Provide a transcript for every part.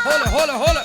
هولا هولا هولا.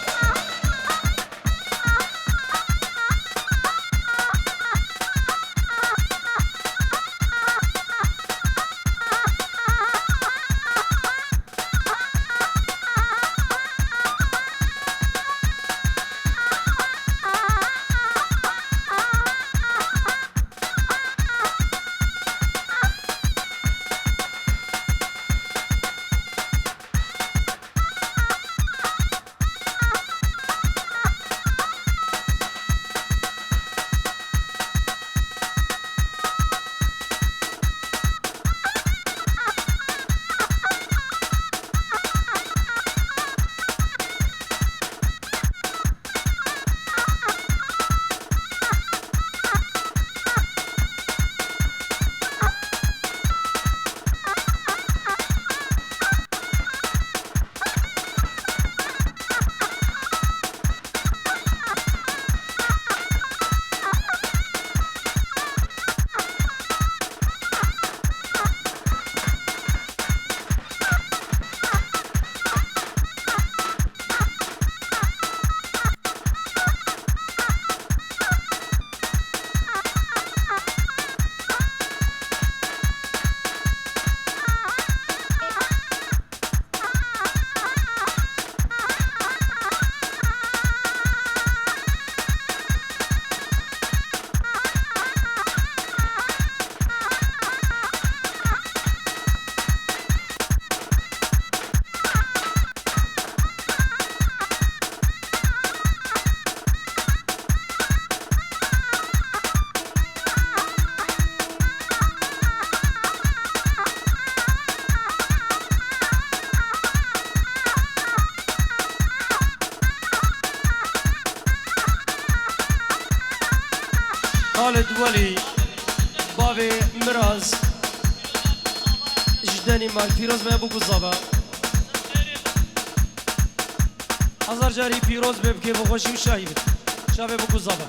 خالد ولي بابي مراز جداني مال فيروز به ابو قزابه هزار جاري فيروز به بكي بخوشي وشاهي شاب ابو قزابه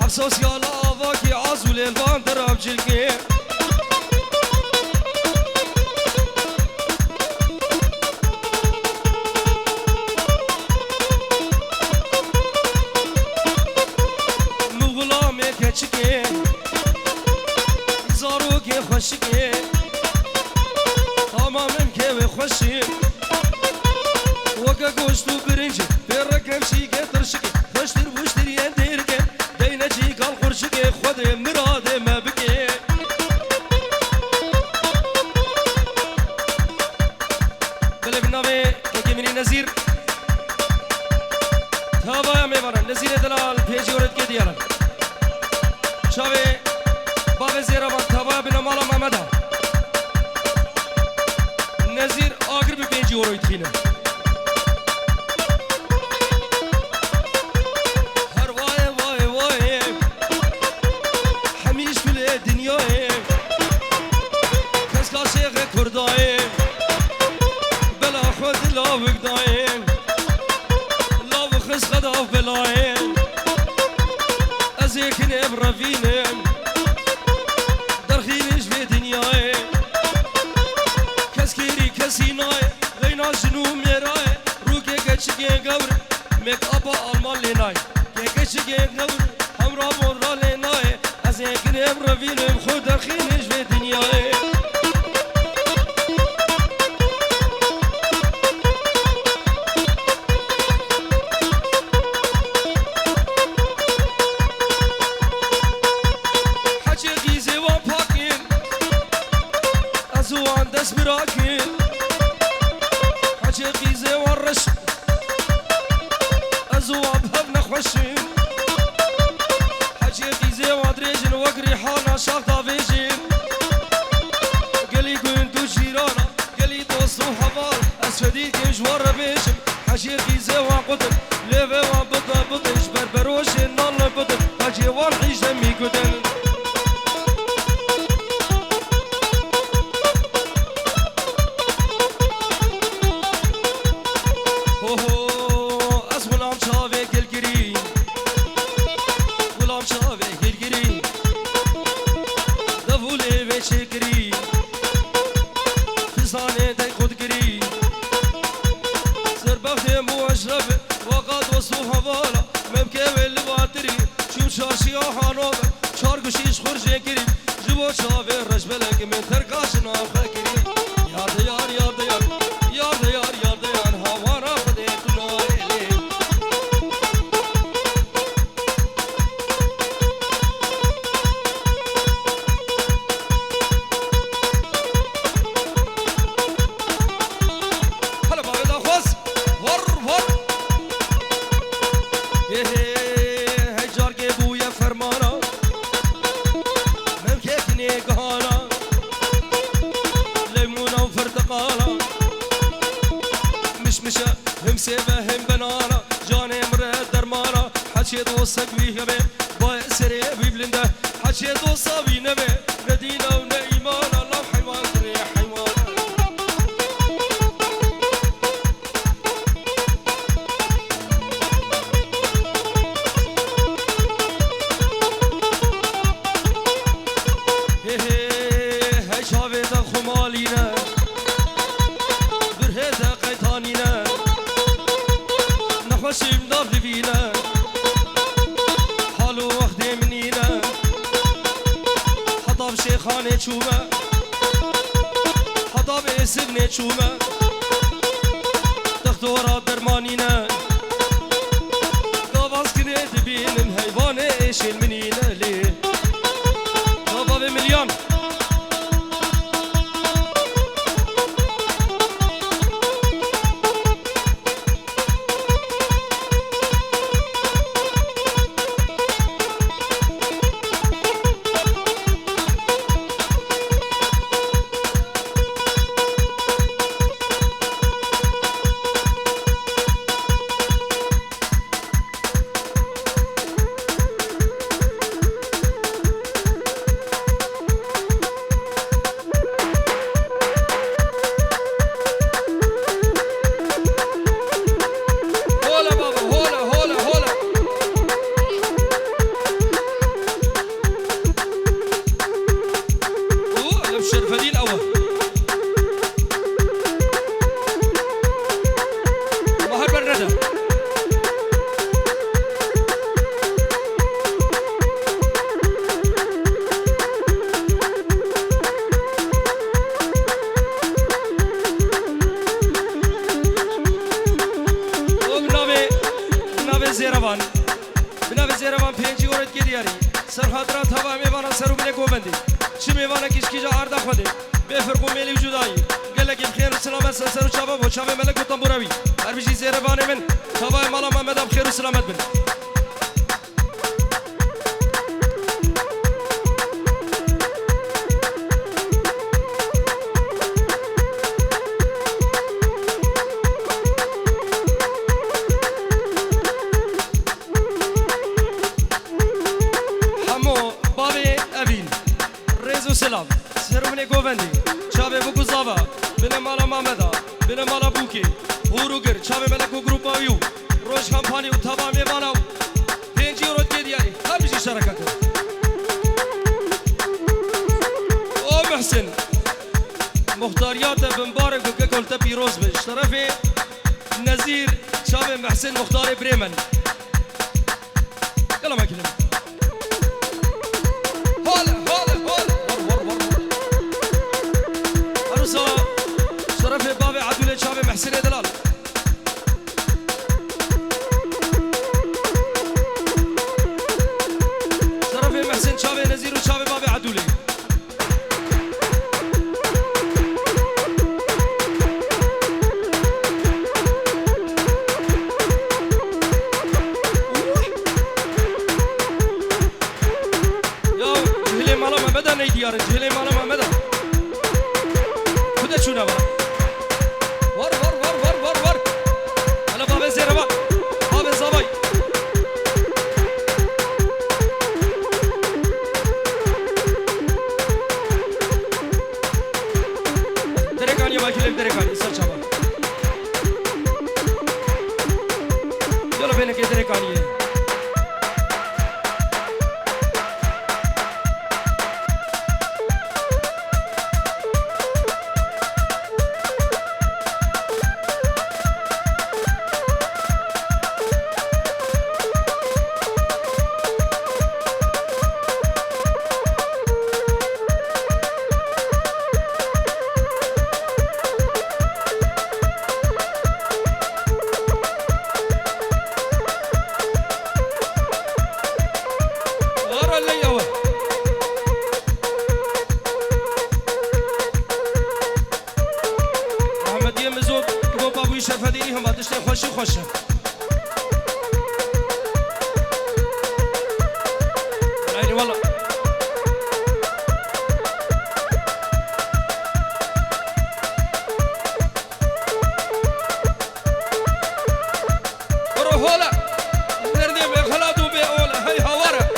سوسيال آواكي عزول البان دراب جلقي مغلامي كچكي زاروكي خوشكي تمامم كيوي خوشي وكا گوشتو برنجي فرقم شيكي ترشكي خوشتر بوشتر ينديركي دينجي قال خرشكي خودي مرادي ما بكي بلي بالنبي كي مني نزير تابا يا ميبانا نزير دلال بيجي ورد كي ديالا شاوي باب زيرابان تابا بنا مالا محمدا نزير آگر بيجي ورد خينا كردايم بلا خود لا وقدايم لا بخس خدا بلايم ازيك نبرا فينم درخينش في دنيايم كسكيري كسيناي غينا جنو ميراي روكي كتشكي قبر ميك ابا المال ليناي كتشكي قبر همرا بودرا ليناي ازيك نبرا فينم خود درخينش في دنيايم دست براكين حجي قيزي ورش أزواب هبنا خوشين حجي قيزي ودريجن وقري حانا شاقا فيجين قلي كنتو جيرانا قلي دوستو حفال أسفدي كيش ورا بيشم حجي قيزي وقدر ليفي وبطا بطش بربروشين نال بطر حجي ورحيش دمي قدر شكري فزاني داي خود كري سربختي موشرب وقت وصوها بالا ممكن والباتري شو شاشي وحانوب شارك وشيش خرجي كري جبو شافي رجبلك من تركاشنا وخاكري يار ديار يار ديار يار ديار يار ديار هوانا خديت نايلي همسيبه هم بنانا جاني مرد درمانا حكي دوسك بيهبه باي سري بيبلنده حكي دوسا بينبه ندينا ونايمانا الله حيوان كري حيوان هي شافي دا خمالينا برهدا قيتانينا نخوشیم دار دبینه حالو وقت منینه حطاب شیخانه چومه حطاب اسم چومه دکتورا درمانینه داواز کنه دبینم حیوان ایشین منینه لی دابا به میلیون زيربان بنا زيربان پنجی اورد کی دیاری سر خاطرات هوا میوانه سرو بنه گوبندی چی میوانه کیش کی جا آردا خودی بفرقو میلی وجودایی گله کی خیر و سلامت سر و چابا و چابه ملک و تنبوراوی هر بیشی زیربان من هوا مالا محمد اب خیر و سلامت بن سلام سرمنه گووندی چابه بو گزاوا بنه مالا محمدا بنه مالا بوکی هوروگر چابه ملکو گروپاویو روش کمپانی و تمام میواناو پنجی اورد کی دیاری هر بیشی شرکت او محسن مختاریات بمبارک و گلت پیروز بش طرف نظیر چابه محسن مختار بريمن يلا ما كلمه شرف بابي عدولة شابي محسن دلال شرف محسن شابي نزير وشابي بابي عدولة يو جهلي مالا ما بدا نيديار جهلي مالا ما بدا خده شونا بقى زيربان باب زباي دركاني واكلم دركاني سر شباب يلا بينك دركاني شرفديني هم باتشتي خوش خوش عيني والله روح هلا نردي بخلادو بأولا هاي هوارة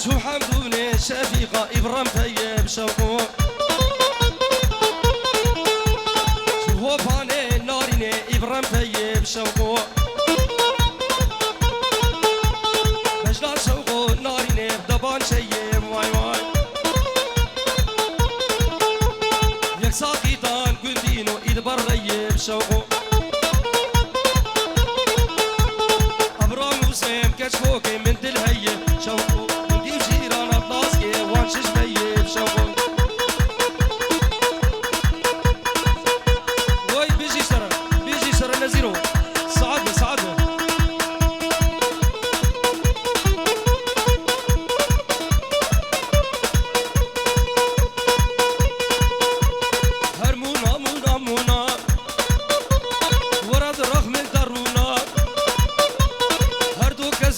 شو حمدوني شفيقة إبرام طيب شوقو شو فاني ناريني إبرام طيب شوقو مجنان شوقو ناريني بدبان شيب واي واي يك ساقيتان قندينو إدبر ريب شوقو أبرام وسيم كشفوكي من دلهي شوقو one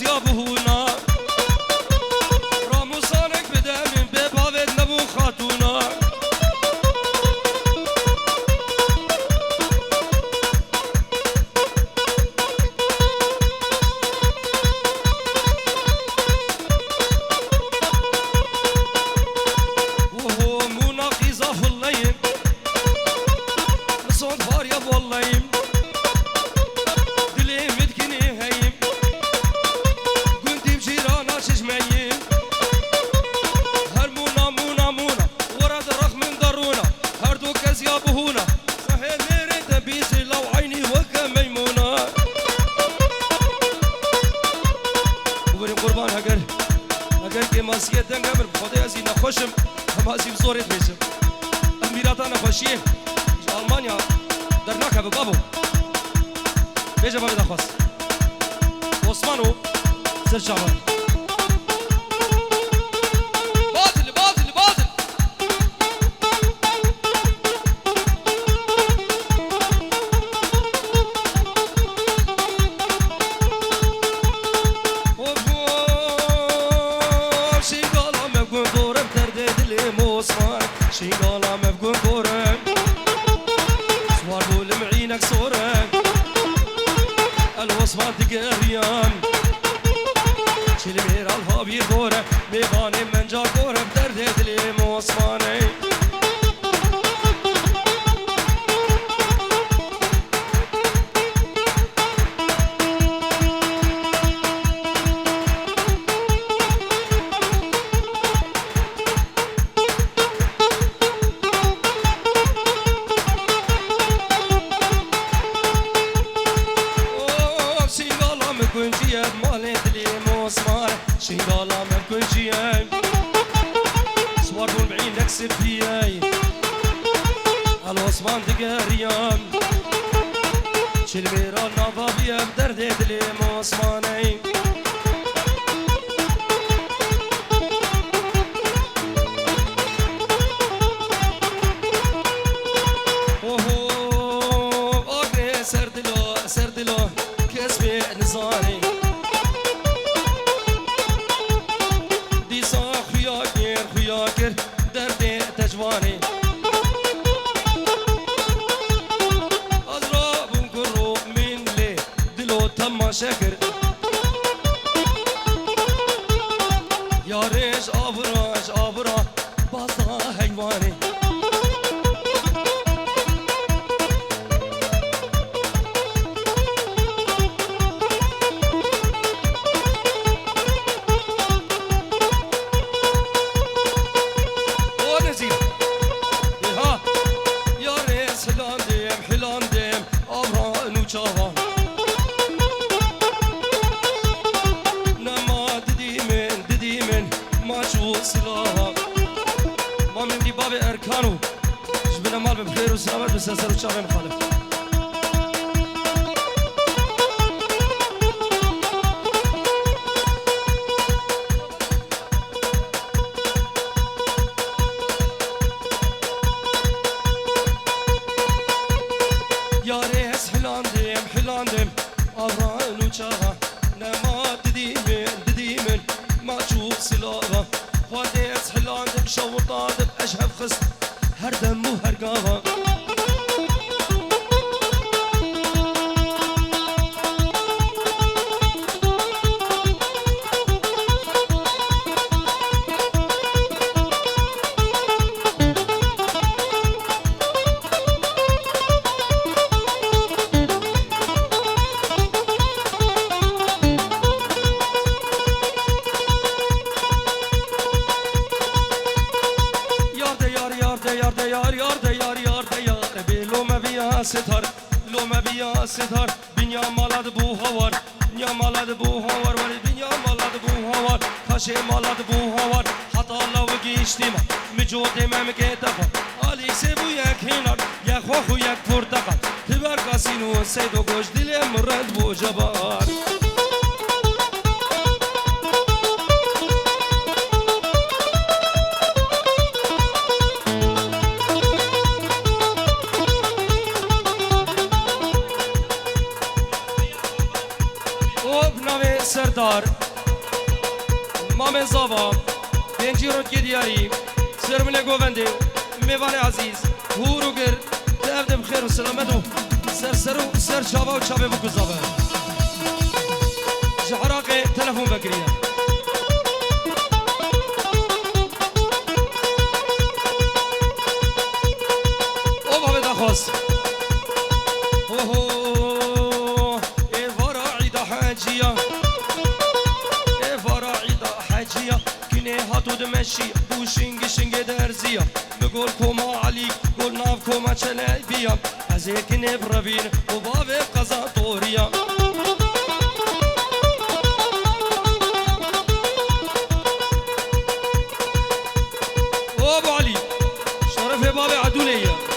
يابهونا راموسانك بدمين بباوت نبو خاتونا وهو مناقضة في الليل صوت فاريا والله دلي مدكني هايم كنتي بجيرانا شجمعين هرمونا مونا مونا ورد رخ من ضرونا هردو كاز يابهونا صحيح نيرين تبيسي لو عيني وكا ميمونا وبريم قربان هقر كماسية دنقمر بخوضي ازي نخوشم همازي بزوري تبيسم اميراتا نخوشيه ألمانيا درناكها ببابو بيجا بابي دخواس عثمانو سر شعبان باطل باطل باطل شيقالا مبقون دورم تردد لي موسمان شيقالا مبقون دورم سوار لمعينك صورك الوصفات تقريان شلمير الهابي دورة ميغاني من جا دورة بدردت لي موصفاني كنجيب مالت لي موسمان شيغالا ما كنجيب صور دول بعين نكسب فياي الوصفان دقاريام شلميرا النظافية بدردت لي موسماني اوهو اغني سردلو كسبي نزاري دي صاح خياكر دردي تجواني أضرب ونقرب من لي دلو تم شكر يا ريش أبرا بطا حيواني نما دديمن ما شو سلاها ما من دي باب اركانو جبنا مال بخير وسلامات بس سر وشعب مخالف يا ريس حلاندم أغران وشاها نما دديمن ما تشوف سلاها وديس حلاندم شوطادم أشهب خس هردم وهرقاها ستار لو ما بيا ستار بنيا مالاد بو هوار بنيا مالاد بو هوار ولی بنيا مالاد بو هوار کاشه مالاد بو هوار حتی لو گیشتیم مجود ممکه دفع آلی سبو یک هنار یک خو یک پرتقال تبر کاسینو سیدو گوش دل مرد بو جبار سردار سار مامن زاوا بنجی رو که دیاری سرمله گوونده میوان عزیز هورو گر دفت بخیر و سلامت و سر چاوا و چاوه بکو زاوه جعراق تلفون بکریه او بابه دخواست اوه ایوارا عیدا حاجیه ایوارا عیدا حاجیه کنه هاتو دمشی بوشنگ شنگ درزیه بگل کما علی گل ناف کما چله بیا از کنه بروین و بابه قضا طوریا او ابو علی شرف بابه عدولیه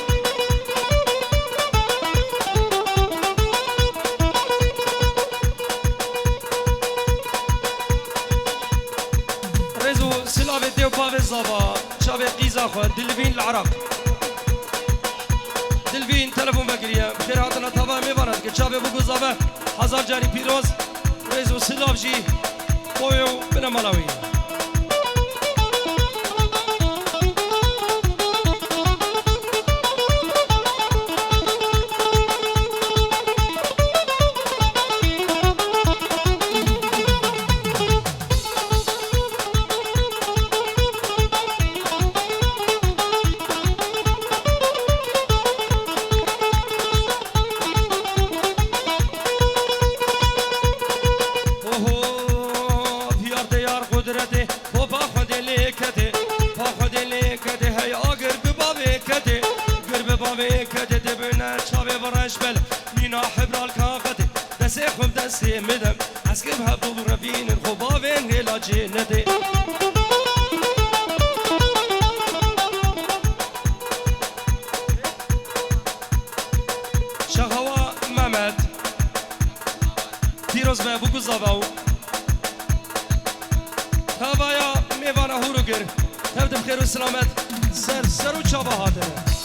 سلافه ديو باب الزبا شافي قيزا خو دلفين العراق دلفين تلفون بكريا بخير هاتنا طبعا ميبارد كي شافي بوكو زبا هزار جاري بيروز ريزو سلاف جي بويو بنا ملاوي دستی میدم از که هبو رفین خوباوین هلا جنته شهوا محمد پیروز به بوکو زاواو هوایا میوانه هورو گر تبدم خیر و سلامت سر و چابه هاته